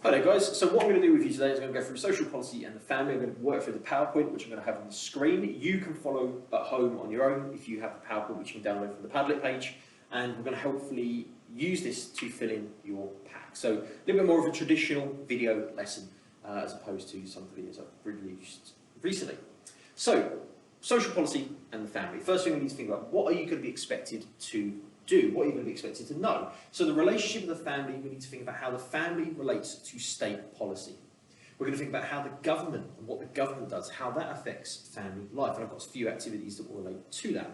Hi there guys, so what I'm going to do with you today is I'm going to go through social policy and the family. I'm going to work through the PowerPoint, which I'm going to have on the screen. You can follow at home on your own if you have the PowerPoint, which you can download from the Padlet page. And we're going to hopefully use this to fill in your pack. So a little bit more of a traditional video lesson as opposed to some of the videos I've released recently. So, social policy and the family. First thing we need to think about, what are you going to be expected to do? What are you going to be expected to know? So the relationship of the family, we need to think about how the family relates to state policy. We're going to think about how the government and what the government does, how that affects family life. And I've got a few activities that will relate to that.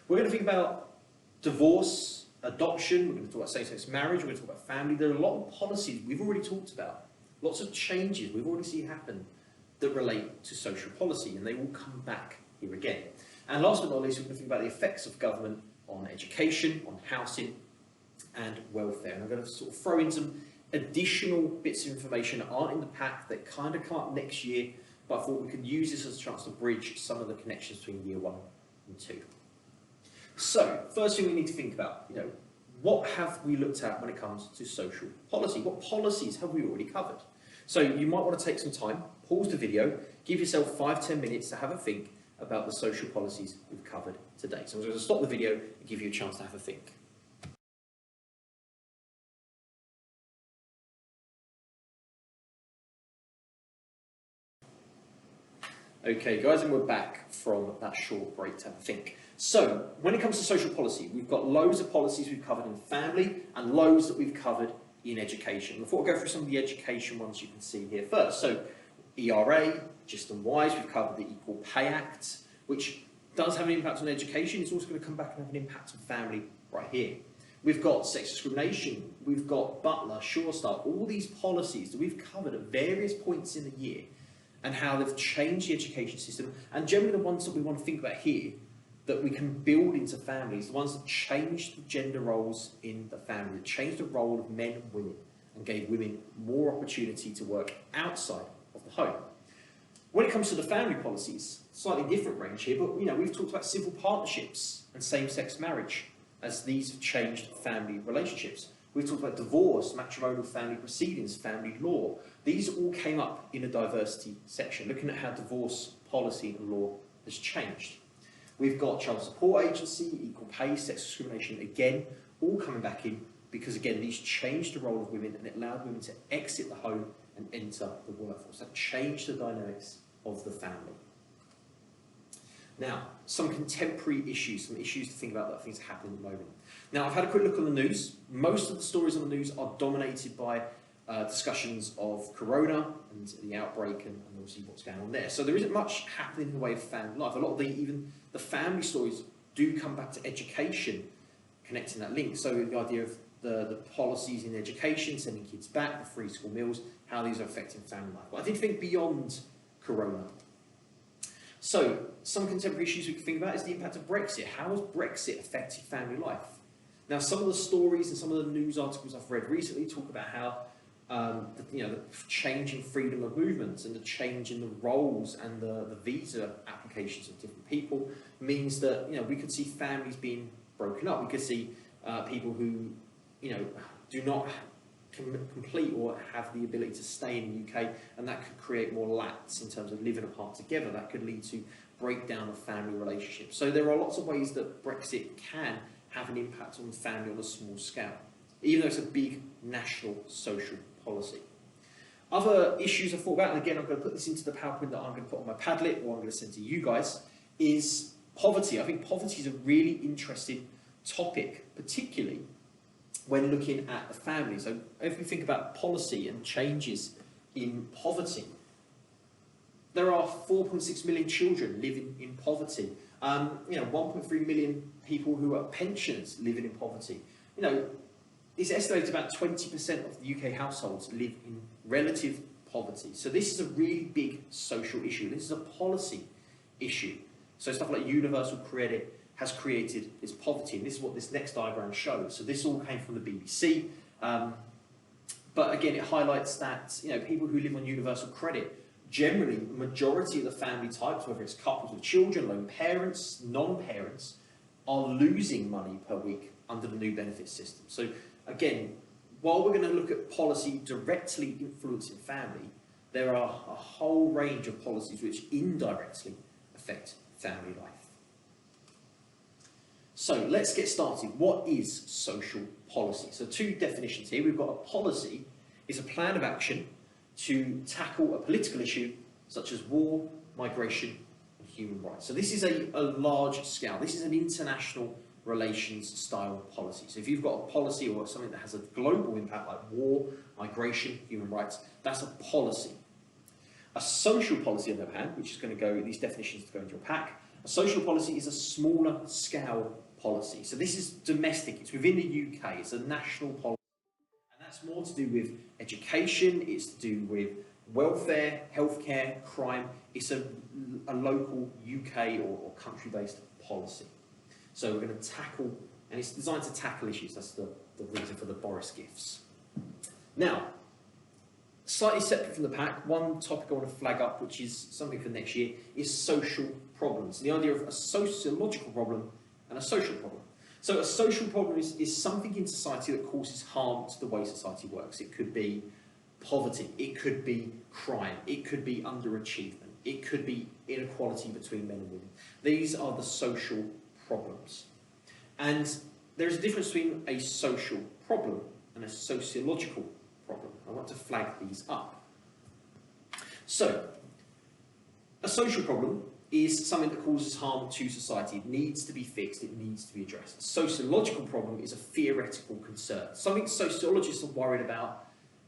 We're going to think about divorce, adoption. We're going to talk about same-sex marriage. We're going to talk about family. There are a lot of policies we've already talked about. Lots of changes we've already seen happen that relate to social policy, and they will come back here again. And last but not least, we're going to think about the effects of government on education, on housing and welfare. And I'm going to sort of throw in some additional bits of information that aren't in the pack that kind of come up next year, but I thought we could use this as a chance to bridge some of the connections between year 1 and 2. So, first thing we need to think about, what have we looked at when it comes to social policy? What policies have we already covered? So you might want to take some time, pause the video, give yourself 5-10 minutes to have a think about the social policies we've covered today. So I'm going to stop the video and give you a chance to have a think. Okay guys, and we're back from that short break to have a think. So, when it comes to social policy, we've got loads of policies we've covered in family and loads that we've covered in education. Before I go through some of the education ones you can see here first. So, ERA, just and wise, we've covered the Equal Pay Act, which does have an impact on education. It's also going to come back and have an impact on family right here. We've got sex discrimination, we've got Butler, Sure Start, all these policies that we've covered at various points in the year and how they've changed the education system, and generally the ones that we want to think about here that we can build into families, the ones that changed the gender roles in the family, that changed the role of men and women and gave women more opportunity to work outside of the home. When it comes to the family policies, slightly different range here, but we've talked about civil partnerships and same-sex marriage as these have changed family relationships. We've talked about divorce, matrimonial family proceedings, family law. These all came up in a diversity section, looking at how divorce policy and law has changed. We've got child support agency, equal pay, sex discrimination, again, all coming back in because, again, these changed the role of women and it allowed women to exit the home and enter the workforce. That changed the dynamics of the family. Now, some contemporary issues, some issues to think about that things happening at the moment. Now, I've had a quick look on the news. Most of the stories on the news are dominated by discussions of corona and the outbreak and obviously what's going on there. So there isn't much happening in the way of family life. A lot of even the family stories do come back to education, connecting that link. So the idea of the policies in education, sending kids back, the free school meals, how these are affecting family life. But I did think beyond corona. So some contemporary issues we can think about is the impact of Brexit. How has Brexit affected family life? Now, some of the stories and some of the news articles I've read recently talk about how the change in freedom of movement and the change in the roles and the visa applications of different people means that we could see families being broken up. We could see people who do not complete or have the ability to stay in the UK, and that could create more lats in terms of living apart together. That could lead to breakdown of family relationships. So there are lots of ways that Brexit can have an impact on family on a small scale, even though it's a big national social policy. Other issues I thought about, and again I'm going to put this into the PowerPoint that I'm going to put on my Padlet or I'm going to send to you guys, is poverty. I think poverty is a really interesting topic, particularly when looking at the family. So if we think about policy and changes in poverty, there are 4.6 million children living in poverty. 1.3 million people who are pensioners living in poverty. It's estimated about 20% of the UK households live in relative poverty. So this is a really big social issue. This is a policy issue. So stuff like universal credit has created this poverty, and this is what this next diagram shows. So this all came from the BBC, but again it highlights that people who live on universal credit, generally the majority of the family types, whether it's couples with children, lone parents, non-parents, are losing money per week under the new benefit system. So again, while we're going to look at policy directly influencing family, there are a whole range of policies which indirectly affect family life. So let's get started. What is social policy? So two definitions here. We've got a policy is a plan of action to tackle a political issue such as war, migration, and human rights. So this is a large scale. This is an international relations style policy. So if you've got a policy or something that has a global impact like war, migration, human rights, that's a policy. A social policy, on the other hand, which is going to go, these definitions to go into your pack, a social policy is a smaller scale policy. So this is domestic, it's within the UK, it's a national policy. And that's more to do with education, it's to do with welfare, healthcare, crime. It's a local UK or country-based policy. So we're going to tackle, and it's designed to tackle issues. That's the reason for the Boris gifts. Now, slightly separate from the pack, one topic I want to flag up, which is something for next year, is social problems. The idea of a sociological problem and a social problem. So a social problem is something in society that causes harm to the way society works. It could be poverty, it could be crime, it could be underachievement, it could be inequality between men and women. These are the social problems. And there's a difference between a social problem and a sociological problem. I want to flag these up. So, a social problem is something that causes harm to society. It needs to be fixed, it needs to be addressed. A sociological problem is a theoretical concern. Something sociologists are worried about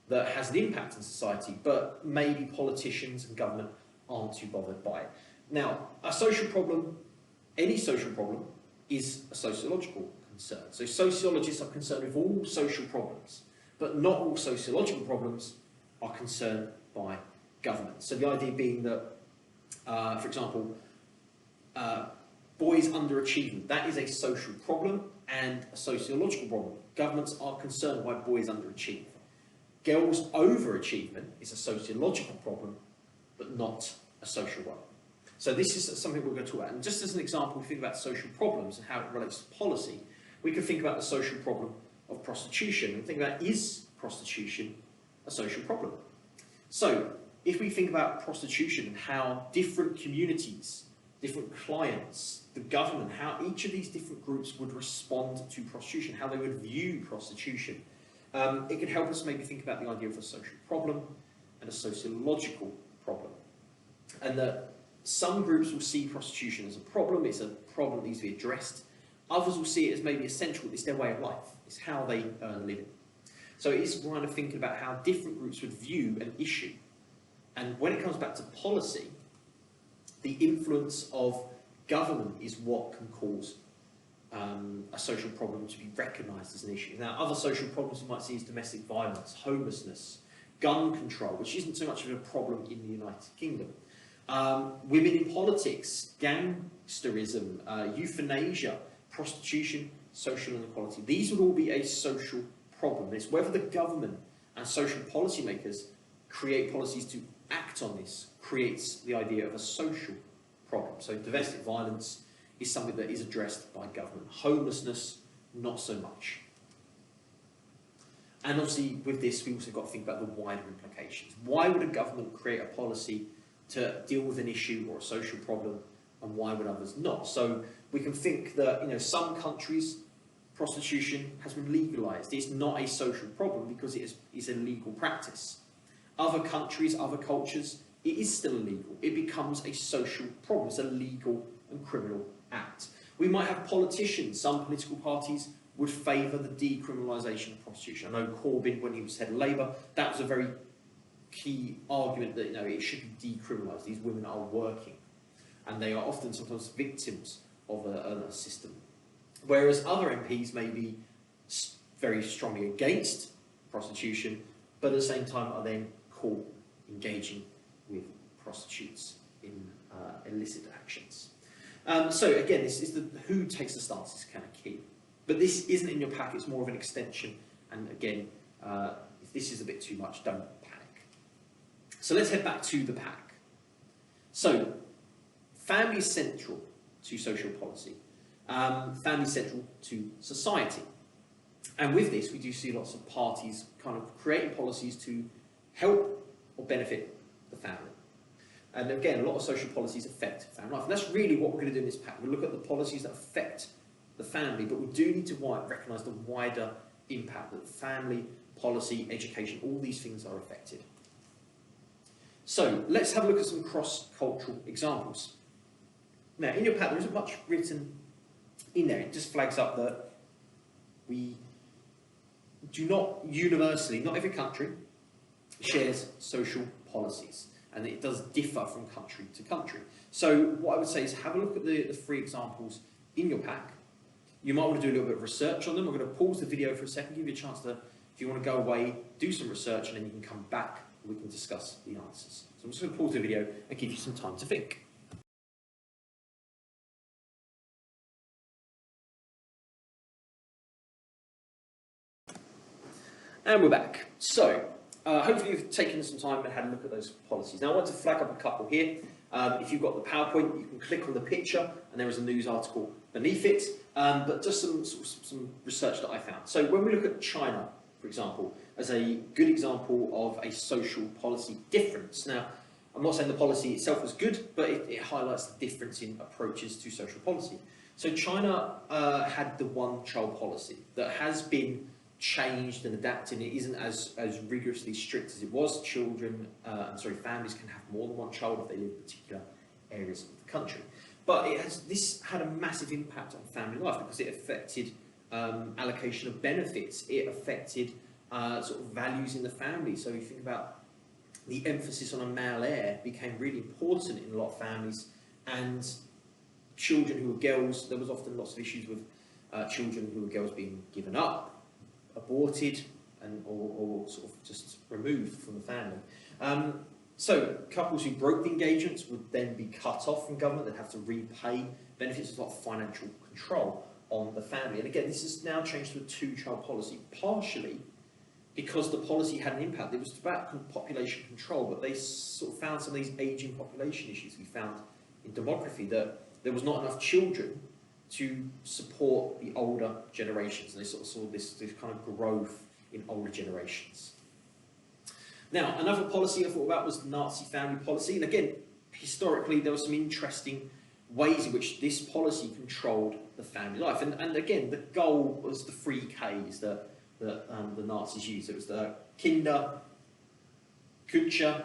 that has an impact on society, but maybe politicians and government aren't too bothered by it. Now, a social problem, any social problem, is a sociological concern. So sociologists are concerned with all social problems, but not all sociological problems are concerned by government. So the idea being that, for example, boys underachievement, that is a social problem and a sociological problem. Governments are concerned why boys underachieve. Girls' overachievement is a sociological problem, but not a social one. So this is something we're going to talk about. And just as an example, we think about social problems and how it relates to policy, we can think about the social problem of prostitution and think about, is prostitution a social problem? So if we think about prostitution and how different communities, different clients, the government, how each of these different groups would respond to prostitution, how they would view prostitution, it can help us maybe think about the idea of a social problem and a sociological problem. And that some groups will see prostitution as a problem, it's a problem that needs to be addressed. Others will see it as maybe essential, it's their way of life, it's how they earn a living. So it is kind of thinking about how different groups would view an issue. And when it comes back to policy, the influence of government is what can cause a social problem to be recognised as an issue. Now, other social problems you might see is domestic violence, homelessness, gun control, which isn't so much of a problem in the United Kingdom. Women in politics, gangsterism, euthanasia, prostitution, social inequality. These would all be a social problem. It's whether the government and social policymakers create policies to act on this creates the idea of a social problem. So domestic violence is something that is addressed by government. Homelessness, not so much. And obviously with this, we also got to think about the wider implications. Why would a government create a policy to deal with an issue or a social problem, and why would others not? So we can think that, some countries, prostitution has been legalised. It's not a social problem because it is a legal practice. Other countries, other cultures, it is still illegal. It becomes a social problem. It's a legal and criminal act. We might have politicians, some political parties would favour the decriminalisation of prostitution. I know Corbyn, when he was head of Labour, that was a very key argument that it should be decriminalised. These women are working, and they are often sometimes victims of a system. Whereas other MPs may be very strongly against prostitution, but at the same time are then caught engaging with prostitutes in illicit actions. So again, this is who takes the stance is kind of key. But this isn't in your pack, it's more of an extension. And again, if this is a bit too much, don't panic. So let's head back to the pack. So, family is central to social policy. Family is central to society. And with this, we do see lots of parties kind of creating policies to help or benefit the family. And again, a lot of social policies affect family life. And that's really what we're going to do in this pack. We'll look at the policies that affect the family, but we do need to recognise the wider impact that family, policy, education, all these things are affected. So let's have a look at some cross-cultural examples. Now, in your pack, there isn't much written in there. It just flags up that we do not universally, not every country shares social policies, and it does differ from country to country. So what I would say is have a look at the 3 examples in your pack. You might want to do a little bit of research on them. We're going to pause the video for a second, give you a chance to, if you want to go away, do some research, and then you can come back and we can discuss the answers. So I'm just going to pause the video and give you some time to think. And we're back. So, hopefully you've taken some time and had a look at those policies. Now I want to flag up a couple here. If you've got the PowerPoint, you can click on the picture and there is a news article beneath it, but just some research that I found. So when we look at China, for example, as a good example of a social policy difference. Now, I'm not saying the policy itself was good, but it highlights the difference in approaches to social policy. So China had the one-child policy that has been changed and adapted. It isn't as rigorously strict as it was. Families can have more than one child if they live in particular areas of the country. But this had a massive impact on family life because it affected allocation of benefits. It affected sort of values in the family. So you think about the emphasis on a male heir became really important in a lot of families, and children who were girls, there was often lots of issues with children who were girls being given up, aborted, or sort of just removed from the family. So couples who broke the engagements would then be cut off from government. They'd have to repay benefits. There's a lot of financial control on the family. And again, this has now changed to a 2-child policy, partially because the policy had an impact. It was about population control, but they sort of found some of these ageing population issues we found in demography, that there was not enough children to support the older generations. And they sort of saw this kind of growth in older generations. Now, another policy I thought about was the Nazi family policy. And again, historically, there were some interesting ways in which this policy controlled the family life. And again, the goal was the 3 Ks that the Nazis used. It was the Kinder, Kirche.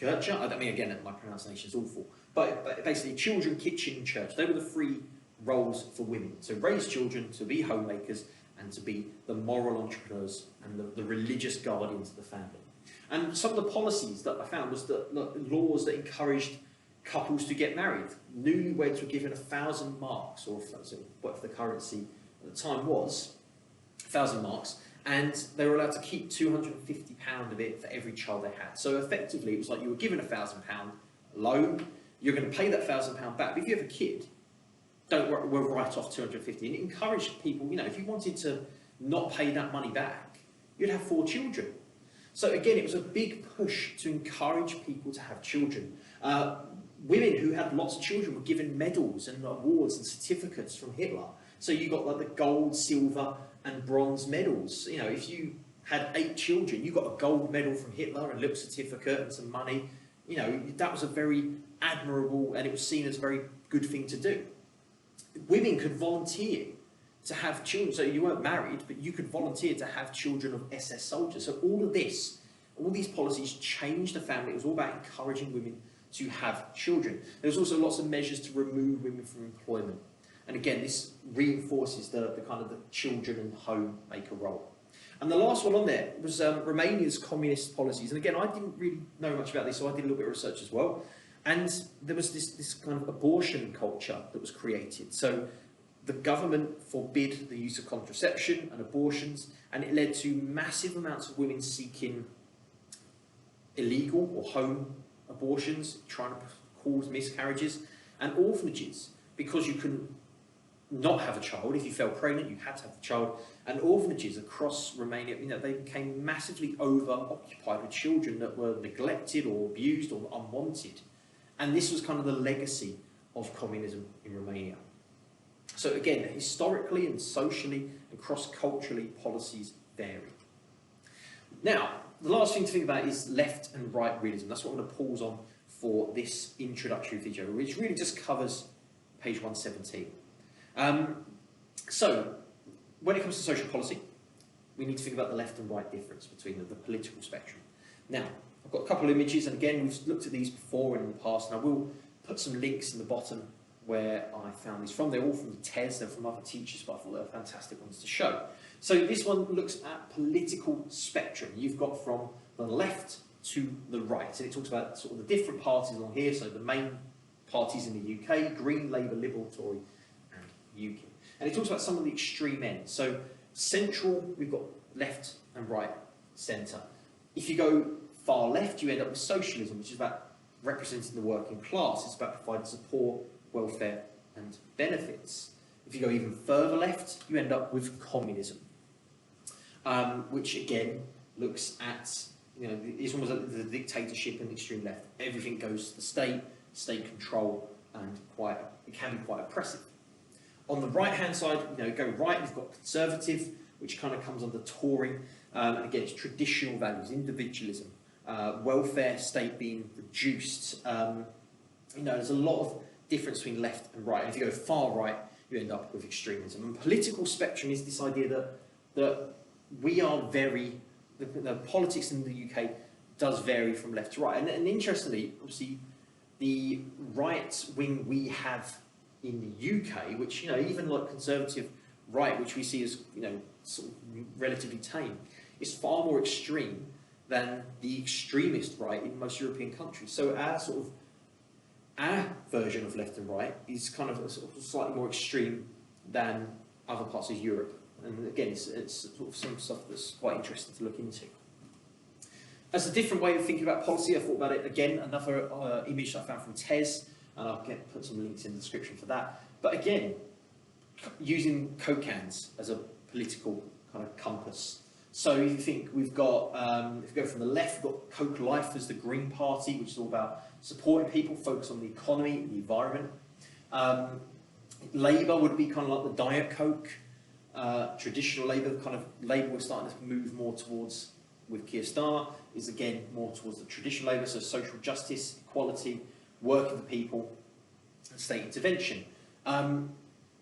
I mean, again, my pronunciation is awful. But basically, children, kitchen, church. They were the 3 roles for women. So raise children, to be homemakers, and to be the moral entrepreneurs and the religious guardians of the family. And some of the policies that I found was that laws that encouraged couples to get married. Newlyweds were given 1,000 marks, or whatever the currency at the time was, 1,000 marks, and they were allowed to keep £250 of it for every child they had. So effectively, it was like you were given £1,000 loan, you're going to pay that £1,000 back. But if you have a kid, we'll write off 250. And it encouraged people, if you wanted to not pay that money back, you'd have 4 children. So again, it was a big push to encourage people to have children. Women who had lots of children were given medals and awards and certificates from Hitler. So you got like the gold, silver and bronze medals. If you had 8 children, you got a gold medal from Hitler and a little certificate and some money. That was a very admirable, and it was seen as a very good thing to do. Women could volunteer to have children. So you weren't married, but you could volunteer to have children of SS soldiers. So all these policies changed the family. It was all about encouraging women to have children. There was also lots of measures to remove women from employment. And again, this reinforces the kind of the children and homemaker role. And the last one on there was Romania's communist policies. And again, I didn't really know much about this, so I did a little bit of research as well. And there was this kind of abortion culture that was created. So the government forbid the use of contraception and abortions, and it led to massive amounts of women seeking illegal or home abortions, trying to cause miscarriages, and orphanages, because you couldn't not have a child. If you fell pregnant, you had to have the child. And orphanages across Romania, they became massively over-occupied with children that were neglected or abused or unwanted. And this was kind of the legacy of communism in Romania. So again, historically and socially and cross-culturally, policies vary. Now, the last thing to think about is left and right realism. That's what I'm going to pause on for this introductory video, which really just covers page 117. So, when it comes to social policy, we need to think about the left and right difference between the political spectrum. Now, I've got a couple of images, and again, we've looked at these before and in the past, and I will put some links in the bottom where I found these from. They're all from the TES, they're from other teachers, but I thought they were fantastic ones to show. So this one looks at political spectrum. You've got from the left to the right, and it talks about sort of the different parties along here, so the main parties in the UK, Green, Labour, Liberal, Tory, and UKIP. And it talks about some of the extreme ends. So central, we've got left and right centre. If you go far left, you end up with socialism, which is about representing the working class. It's about providing support, welfare and benefits. If you go even further left, you end up with communism, which again looks at, it's almost like the dictatorship and the extreme left. Everything goes to the state control, and it can be quite oppressive. On the right-hand side, go right, you've got conservative, which kind of comes under Tory, and again, it's traditional values, individualism, welfare state being reduced. There's a lot of difference between left and right. And if you go far right, you end up with extremism. And political spectrum is this idea that we are the politics in the UK does vary from left to right. And interestingly, obviously, the right wing we have in the UK, which, even like conservative right, which we see as, sort of relatively tame, is far more extreme than the extremist right in most European countries. So our version of left and right is kind of slightly more extreme than other parts of Europe. And again, it's sort of some stuff that's quite interesting to look into. As a different way of thinking about policy, I thought about it again, another image that I found from TES, and I'll put some links in the description for that. But again, using Coke cans as a political kind of compass. So you think we've got, if we go from the left, we've got Coke Life as the Green Party, which is all about supporting people, focus on the economy, the environment. Labour would be kind of like the Diet Coke. Traditional Labour, kind of Labour we're starting to move more towards with Keir Starmer, is again more towards the traditional Labour, so social justice, equality, working for people, and state intervention.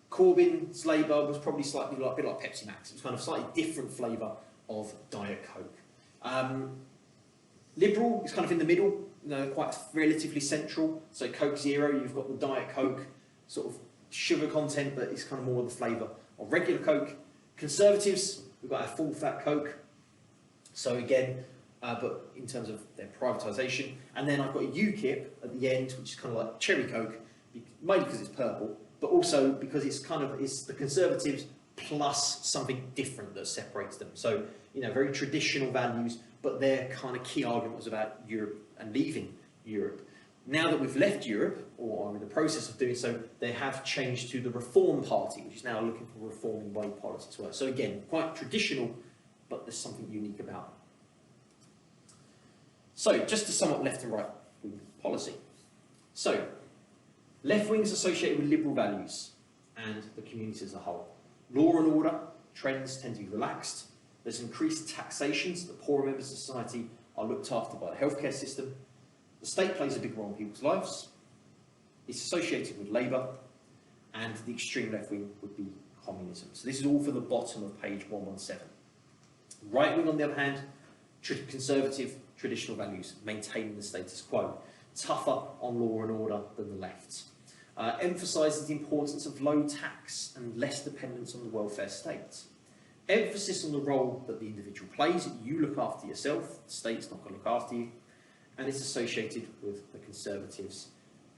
Corbyn's Labour was probably slightly a bit like Pepsi Max. It was kind of slightly different flavour of Diet Coke. Liberal is kind of in the middle, quite relatively central. So Coke Zero, you've got the Diet Coke, sort of sugar content, but it's kind of more the flavour of regular Coke. Conservatives, we've got our full fat Coke. So again, but in terms of their privatisation. And then I've got UKIP at the end, which is kind of like cherry Coke, mainly because it's purple, but also because it's the Conservatives plus something different that separates them. So, very traditional values, but their kind of key argument was about Europe and leaving Europe. Now that we've left Europe, or are in the process of doing so, they have changed to the Reform Party, which is now looking for reforming the way politics work. So again, quite traditional, but there's something unique about them. So, just to sum up left and right wing policy. So, left wing is associated with liberal values and the community as a whole. Law and order trends tend to be relaxed. There's increased taxation, so the poorer members of society are looked after by the healthcare system. The state plays a big role in people's lives. It's associated with Labour, and the extreme left wing would be communism. So this is all for the bottom of page 117. Right wing, on the other hand, conservative traditional values, maintaining the status quo. Tougher on law and order than the left. Emphasises the importance of low tax and less dependence on the welfare state. Emphasis on the role that the individual plays. You look after yourself, the state's not going to look after you. And it's associated with the Conservatives.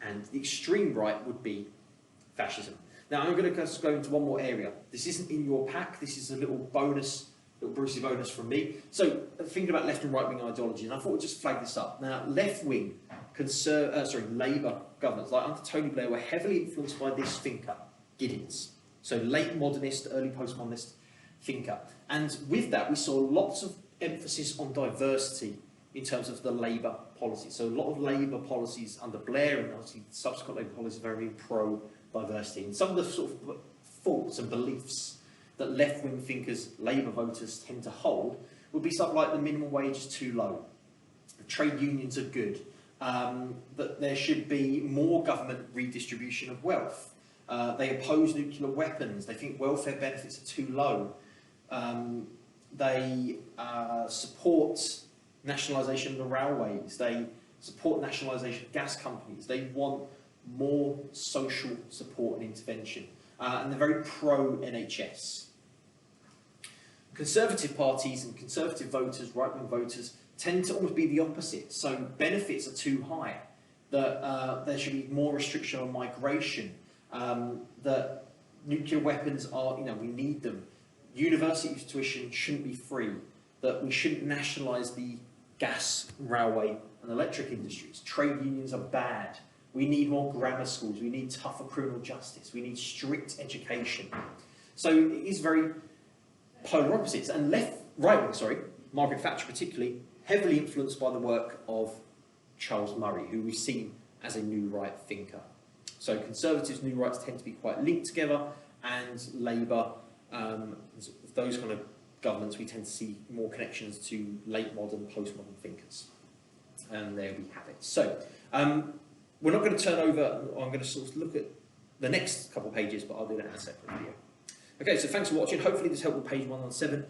And the extreme right would be fascism. Now, I'm going to just go into one more area. This isn't in your pack. This is a little bonus, little Brucey bonus from me. So, thinking about left and right wing ideology, and I thought we'd just flag this up. Now, left wing, Labour governments, like under Tony Blair, were heavily influenced by this thinker, Giddens. So, late modernist, early postmodernist thinker. And with that, we saw lots of emphasis on diversity in terms of the Labour policy. So, a lot of Labour policies under Blair, and obviously subsequent Labour policies, are very pro-diversity. And some of the sort of thoughts and beliefs that left-wing thinkers, Labour voters, tend to hold would be stuff like the minimum wage is too low, trade unions are good, that there should be more government redistribution of wealth. They oppose nuclear weapons, they think welfare benefits are too low. They support nationalisation of the railways, they support nationalisation of gas companies, they want more social support and intervention, and they're very pro-NHS. Conservative parties and conservative voters, right-wing voters, tend to almost be the opposite. So benefits are too high, that there should be more restriction on migration, that nuclear weapons are, we need them. University tuition shouldn't be free, that we shouldn't nationalise the gas, railway and electric industries. Trade unions are bad. We need more grammar schools. We need tougher criminal justice. We need strict education. So it is very polar opposites. And right-wing, Margaret Thatcher particularly, heavily influenced by the work of Charles Murray, who we've seen as a new right thinker. So conservatives, new rights tend to be quite linked together, and Labour, those kind of governments, we tend to see more connections to late modern, postmodern thinkers. And there we have it. So we're not going to turn over, I'm going to sort of look at the next couple of pages, but I'll do that in a separate video. Okay, so thanks for watching. Hopefully this helped with page 117.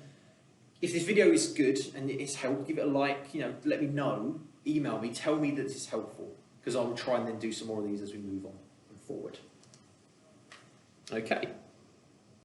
If this video is good and it's helped, give it a like, let me know, email me, tell me that this is helpful, because I will try and then do some more of these as we move on and forward. Okay.